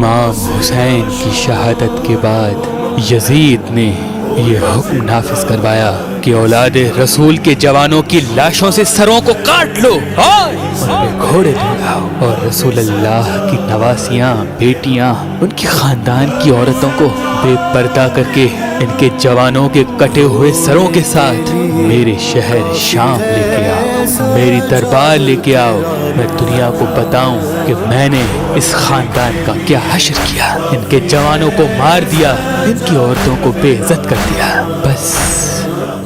امام حسین کی شہادت کے بعد یزید نے یہ حکم نافذ کروایا کہ اولاد رسول کے جوانوں کی لاشوں سے سروں کو کاٹ لو اور ان پہ گھوڑے دوڑاؤ، اور رسول اللہ کی نواسیاں، بیٹیاں، ان کی خاندان کی عورتوں کو بے پردہ کر کے ان کے جوانوں کے کٹے ہوئے سروں کے ساتھ میرے شہر شام لے کے آؤ، میری دربار لے کے آؤ، میں دنیا کو بتاؤں کہ میں نے اس خاندان کا کیا حشر کیا، ان کے جوانوں کو مار دیا، ان کی عورتوں کو بے عزت کر دیا، بس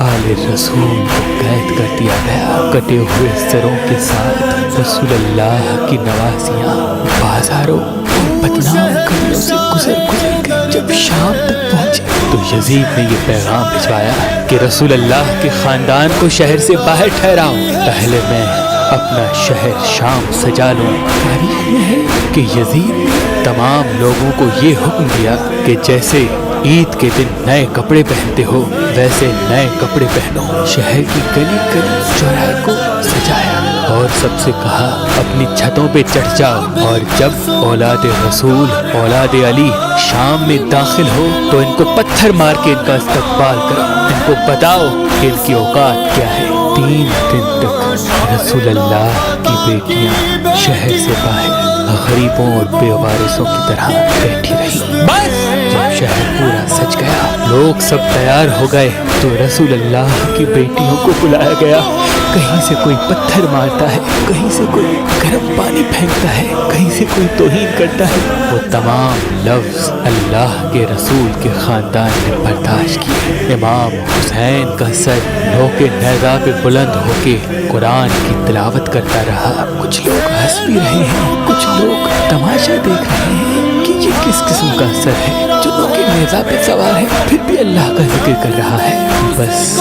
آل رسول کو قید کر دیا گیا۔ کٹے ہوئے سروں کے ساتھ رسول اللہ کی نواسیاں بازاروں اور بدنام گلیوں سے گزر کے جب شام تک پہنچے تو یزید نے یہ پیغام بھجوایا کہ رسول اللہ کے خاندان کو شہر سے باہر ٹھہراؤ، پہلے میں اپنا شہر شام سجا لوں۔ تاریخ میں ہے کہ یزید نے تمام لوگوں کو یہ حکم دیا کہ جیسے عید کے دن نئے کپڑے پہنتے ہو ویسے نئے کپڑے پہنو، شہر کی گلی گلی چوراہے کو سجایا اور سب سے کہا اپنی چھتوں پہ چڑھ جاؤ، اور جب اولاد رسول اولاد علی شام میں داخل ہو تو ان کو پتھر مار کے ان کا استقبال کرو، ان کو بتاؤ کہ ان کی اوقات کیا ہے۔ 3 دن تک رسول اللہ کی بیٹیاں شہر سے باہر غریبوں اور بے وارثوں کی طرح بیٹھی رہی۔ بس جب شہر پورا سج گیا، لوگ سب تیار ہو گئے تو رسول اللہ کی بیٹیوں کو بلایا گیا۔ کہیں سے کوئی پتھر مارتا ہے، کہیں سے کوئی گرم پانی پھینکتا ہے، کہیں سے کوئی توہین کرتا ہے، وہ تمام لفظ اللہ کے رسول کے خاندان نے برداشت کیے۔ امام حسین کا سر لو کے نیزہ پہ بلند ہو کے قرآن کی تلاوت کرتا رہا۔ کچھ لوگ ہنس بھی رہے ہیں، کچھ لوگ تماشا دیکھ رہے ہیں کہ یہ کس قسم کا سر ہے جو لو کے نیزہ پہ سوار ہے پھر بھی اللہ کا ذکر کر رہا ہے۔ بس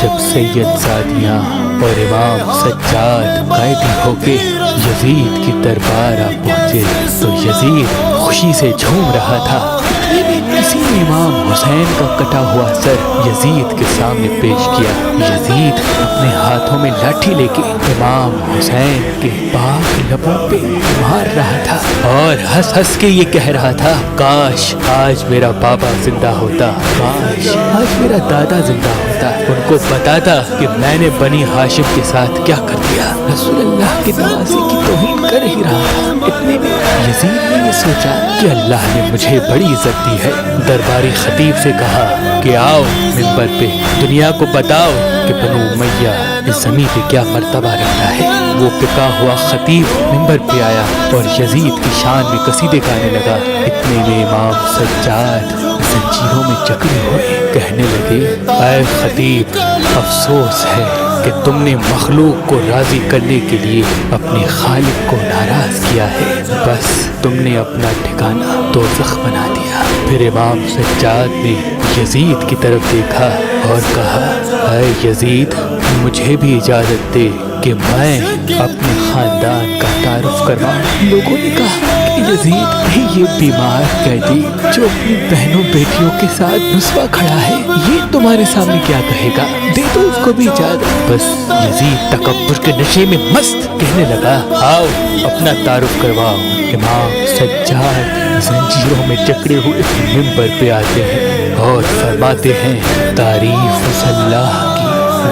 جب سید زادیاں اور امام سجاد قیدی ہو کے یزید کی دربار آ پہنچے تو یزید خوشی سے جھوم رہا تھا۔ اتنے میں کسی نے امام حسین کا کٹا ہوا سر یزید کے سامنے پیش کیا۔ یزید اپنے ہاتھوں میں لاٹھی لے کے امام حسین کے پاک لبوں پہ مار رہا تھا اور ہنس ہنس کے یہ کہہ رہا تھا، کاش آج میرا بابا زندہ ہوتا، کاش آج میرا دادا زندہ ہوتا، ان کو بتاتا کہ میں نے بنی ہاشم کے ساتھ کیا کر دیا۔ رسول اللہ کی نوازی کی توہین کر ہی رہا تھا، اتنے میں یزید نے یہ سوچا کہ اللہ نے مجھے بڑی عزت دی ہے۔ درباری خطیب سے کہا کہ آؤ منبر پہ دنیا کو بتاؤ کہ بنو امیہ اس زمین پہ کیا مرتبہ رکھتا ہے۔ وہ پکا ہوا خطیب منبر پہ آیا اور یزید کی شان میں قصیدے گانے لگا۔ اتنے میں امام سجاد زنجیروں میں جکڑے ہوئے کہنے لگے، اے خطیب، افسوس ہے کہ تم نے مخلوق کو راضی کرنے کے لیے اپنے خالق کو ناراض کیا ہے، بس تم نے اپنا ٹھکانہ دوزخ بنا دیا۔ پھر امام سجاد نے یزید کی طرف دیکھا اور کہا، اے یزید، مجھے بھی اجازت دے کہ میں اپنے خاندان کا تعارف کرواؤں۔ لوگوں نے کہا کہ یزید یہ بیمار قیدی جو اپنی بہنوں بیٹیوں کے ساتھ رسوا کھڑا ہے، یہ تمہارے سامنے کیا کہے گا، دے دو اس کو بھی اجازت۔ بس یزید تکبر کے نشے میں مست کہنے لگا، آؤ اپنا تعارف کرواؤ۔ امام سجاد زنجیروں میں جکڑے ہوئے منبر پہ آتے ہیں اور فرماتے ہیں، تعریف اس اللہ کی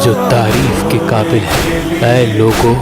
جو تعریف کے قابل ہے۔ اے لوگو،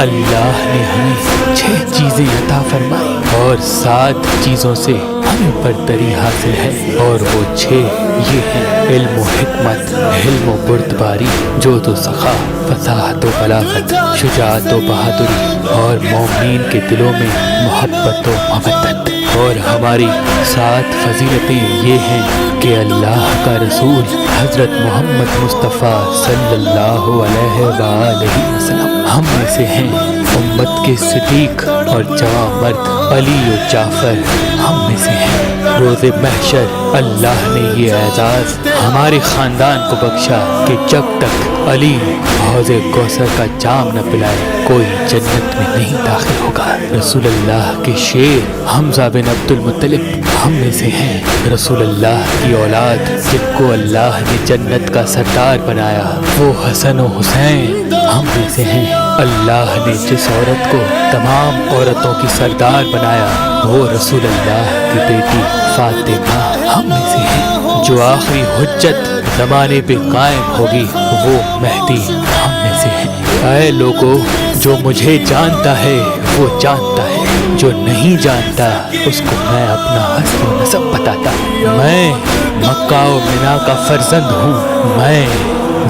اللہ نے ہمیں 6 چیزیں عطا فرمائی اور 7 چیزوں سے ہمیں برتری حاصل ہے، اور وہ 6 یہ ہیں، علم و حکمت، حلم و بردباری، جود و سخا، فصاحت و بلاغت، شجاعت و بہادری، اور مومنین کے دلوں میں محبت و مودت۔ اور ہماری 7 فضیلتیں یہ ہیں کہ اللہ کا رسول حضرت محمد مصطفیٰ صلی اللہ علیہ وآلہ وسلم ہم میں سے ہیں، امت کے صدیق اور جوان مرد علی و جعفر ہم میں سے ہیں۔ روز محشر اللہ نے یہ اعزاز ہمارے خاندان کو بخشا کہ جب تک علی حوض کوثر کا جام نہ پلائے کوئی جنت میں نہیں داخل ہوگا۔ رسول اللہ کے شیر حمزہ بن عبد المطلب ہم میں سے ہیں۔ رسول اللہ کی اولاد جن کو اللہ نے جنت کا سردار بنایا وہ حسن و حسین ہم میں سے ہیں۔ اللہ نے جس عورت کو تمام عورتوں کی سردار بنایا وہ رسول اللہ کی بیٹی فاطمہ ہم میں سے ہیں۔ جو آخری حجت زمانے پہ قائم ہوگی وہ مہدی ہم میں سے ہے۔ اے لوگو، جو مجھے جانتا ہے وہ جانتا ہے، جو نہیں جانتا اس کو میں اپنا حسب و نسب بتاتا ہوں۔ میں مکہ و منا کا فرزند ہوں، میں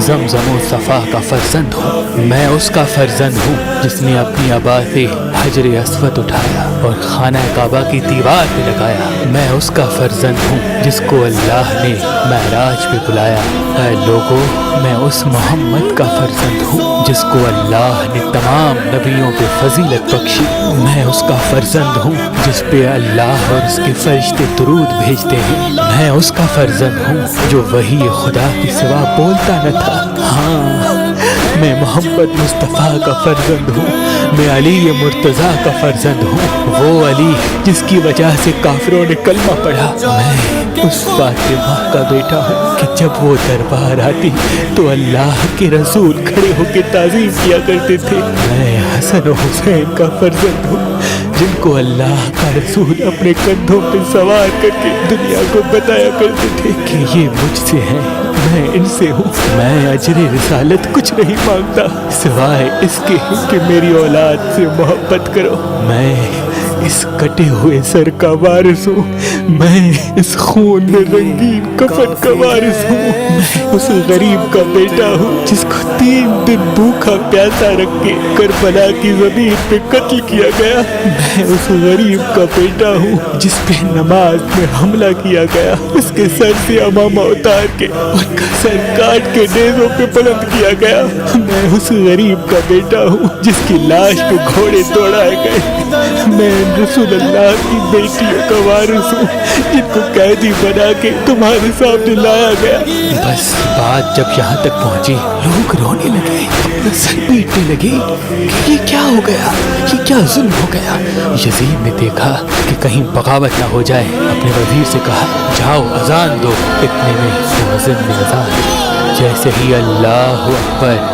زمزم و صفا کا فرزند ہوں، میں اس کا فرزند ہوں جس نے اپنی ابا سے حجر اسود اٹھایا اور خانہ کعبہ کی دیوار پہ لگایا۔ میں اس کا فرزند ہوں جس کو اللہ نے معراج پہ بلایا۔ اے لوگو، میں اس محمد کا فرزند ہوں جس کو اللہ نے تمام نبیوں پہ فضیلت بخشی۔ میں اس کا فرزند ہوں جس پہ اللہ اور اس کے فرشتے درود بھیجتے ہیں۔ میں اس کا فرزند ہوں جو وحی خدا کے سوا بولتا نہ تھا۔ ہاں، میں محمد مصطفیٰ کا فرزند ہوں، میں علی مرتضیٰ کا فرزند ہوں، وہ علی جس کی وجہ سے کافروں نے کلمہ پڑھا۔ میں اس فاطمہ کا بیٹا ہوں کہ جب وہ دربار آتی تو اللہ کے رسول کھڑے ہو کے تعظیم کیا کرتے تھے۔ میں حسن و حسین کا فرزند ہوں جن کو اللہ کا رسول اپنے کندھوں پہ سوار کر کے دنیا کو بتایا کرتے تھے کہ یہ مجھ سے ہیں، میں ان سے ہوں۔ میں اجر رسالت کچھ نہیں مانگتا سوائے اس کے کہ میری اولاد سے محبت کرو۔ میں اس کٹے ہوئے سر کا وارث ہوں، میں اس خون میں رنگین کفن کا وارث ہوں، میں اس غریب کا بیٹا ہوں جس کو 3 دن بھوکا پیاسا رکھ کے کربلا کی زمین پہ قتل کیا گیا۔ میں اس غریب کا بیٹا ہوں جس پہ نماز میں حملہ کیا گیا، اس کے سر سے امامہ اتار کے ان کا سر کاٹ کے نیزوں پہ بلند کیا گیا۔ میں اس غریب کا بیٹا ہوں جس کی لاش پہ گھوڑے دوڑائے گئے۔ میں رسول اللہ کی بیٹیوں کا وارث ہوں جن کو قیدی بنا کے تمہارے سامنے لایا گیا۔ بس بات جب یہاں تک پہنچی لوگ رونے لگے، اپنا سر پیٹنے لگے کہ یہ کیا ہو گیا، یہ کیا ظلم ہو گیا۔ یزید نے دیکھا کہ کہیں بغاوت نہ ہو جائے، اپنے وزیر سے کہا جاؤ اذان دو۔ اتنے میں مؤذن نے اذان دی۔ جیسے ہی اللہ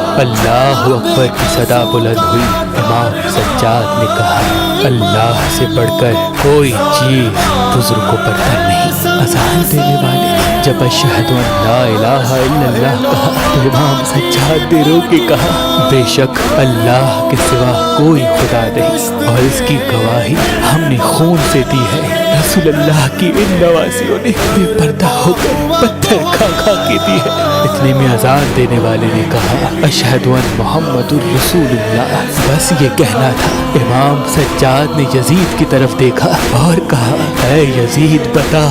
اکبر کی صدا بلند ہوئی، امام سجاد نے کہا اللہ سے بڑھ کر کوئی چیز بزرگ کو برتر نہیں۔ اذان دینے والے جب اشہد ان لا الہ الا اللہ کہا تو امام سجاد نے رو کے کہا بے شک اللہ کے سوا کوئی خدا نہیں، اور اس کی گواہی ہم نے خون سے دی ہے۔ رسول اللہ کی ان نواسیوں نے بے پردہ ہو کر پتھر کھا کھا کے دی ہے۔ اتنے میں اذان دینے والے نے کہا اشہد ان محمد الرسول اللہ۔ بس یہ کہنا تھا۔ امام سجاد نے یزید کی طرف دیکھا اور کہا اے یزید بتا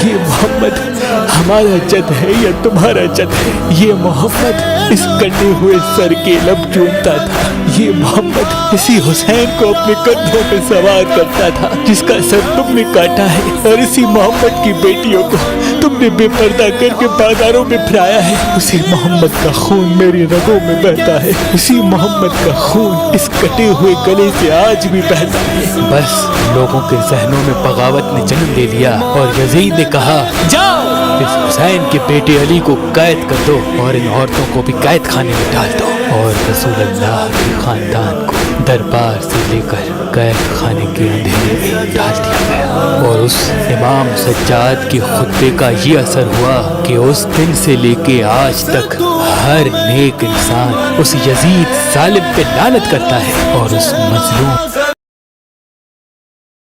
یہ محمد ہمارا جد ہے یا تمہارا جد ہے؟ یہ محمد اس کٹے ہوئے سر کے لب چومتا تھا، یہ محمد اسی حسین کو اپنے کندھوں پہ سوار کرتا تھا جس کا سر تم نے کاٹا ہے، اور اسی محمد کی بیٹیوں کو تم نے بے پردہ کر کے بازاروں میں پھرایا ہے۔ اسی محمد کا خون میری رگوں میں بہتا ہے، اسی محمد کا خون اس کٹے ہوئے گلے سے آج بھی بہتا ہے۔ بس لوگوں کے ذہنوں میں بغاوت نے جنم لے لیا اور یزید نے کہا جاؤ اس حسین کے بیٹے علی کو قید کر دو اور ان عورتوں کو بھی قید خانے میں ڈال دو۔ اور رسول اللہ کے خاندان کو دربار سے لے کر قید خانے کے اندھیرے میں ڈال دیا گیا۔ اور اس امام سجاد کے خطبے کا یہ اثر ہوا کہ اس دن سے لے کے آج تک ہر نیک انسان اس یزید ظالم پہ لعنت کرتا ہے اور اس مظلوم